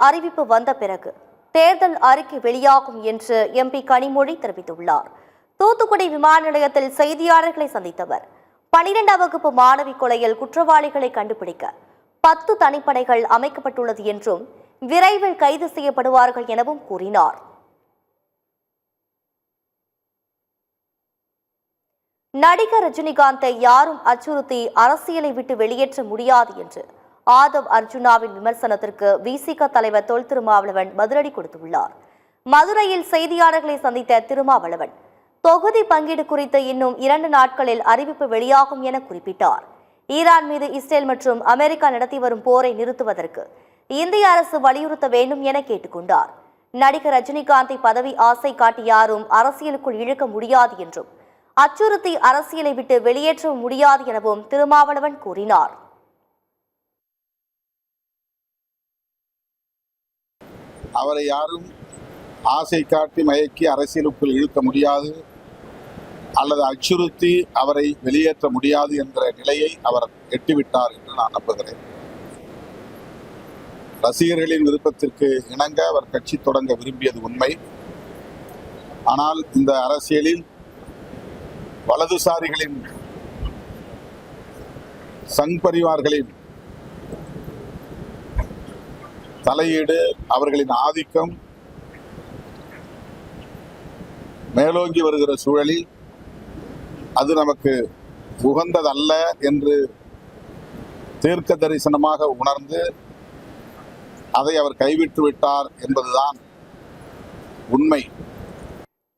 அறிவிப்பு வந்த பிறகு தேர்தல் அறிக்கை வெளியாகும் என்று எம்பி கனிமொழி தெரிவித்துள்ளார். தூத்துக்குடி விமான நிலையத்தில் செய்தியாளர்களை சந்தித்தவர் 12ஆம் வகுப்பு மாணவி கொலையில் குற்றவாளிகளை கண்டுபிடிக்க 10 தனிப்படைகள் அமைக்கப்பட்டுள்ளது என்றும் விரைவில் கைது செய்யப்படுவார்கள் எனவும் கூறினார். நடிகர் ரஜினிகாந்தை யாரும் அச்சுறுத்தி அரசியலை விட்டு வெளியேற்ற முடியாது என்று ஆதவ் அர்ஜுனாவின் விமர்சனத்திற்கு விசிக தலைவர் தொல் திருமாவளவன் பதிலடி கொடுத்துள்ளார். மதுரையில் செய்தியாளர்களை சந்தித்த திருமாவளவன் தொகுதி பங்கீடு குறித்து இன்னும் 2 நாட்களில் அறிவிப்பு வெளியாகும் என குறிப்பிட்டார். ஈரான் மீது இஸ்ரேல் மற்றும் அமெரிக்கா நடத்தி வரும் போரை நிறுத்துவதற்கு இந்திய அரசு வலியுறுத்த வேண்டும் என கேட்டுக்கொண்டார். நடிகர் ரஜினிகாந்தை பதவி ஆசை காட்டி யாரும் அரசியலுக்குள் இழுக்க முடியாது என்றும் அச்சுறுத்தி அரசியலை விட்டு வெளியேற்ற முடியாது எனவும் திருமாவளவன் கூறினார். அவரை யாரும் ஆசை காட்டி மயக்கி அரசியலுக்குள் இழுக்க முடியாது அல்லது அச்சுறுத்தி அவரை வெளியேற்ற முடியாது என்ற நிலையை அவர் எட்டிவிட்டார் என்று நான் நம்புகிறேன். ரசிகர்களின் விருப்பத்திற்கு இணங்க அவர் கட்சி தொடங்க விரும்பியது உண்மை. ஆனால் இந்த அரசியலில் வலதுசாரிகளின் சங் பரிவார்களின் தலையீடு, அவர்களின் ஆதிக்கம் மேலோங்கி வருகிற சூழலில் அது நமக்கு உகந்ததல்ல என்று தீர்க்க தரிசனமாக உணர்ந்து அதை அவர் கைவிட்டு விட்டார் என்பதுதான் உண்மை.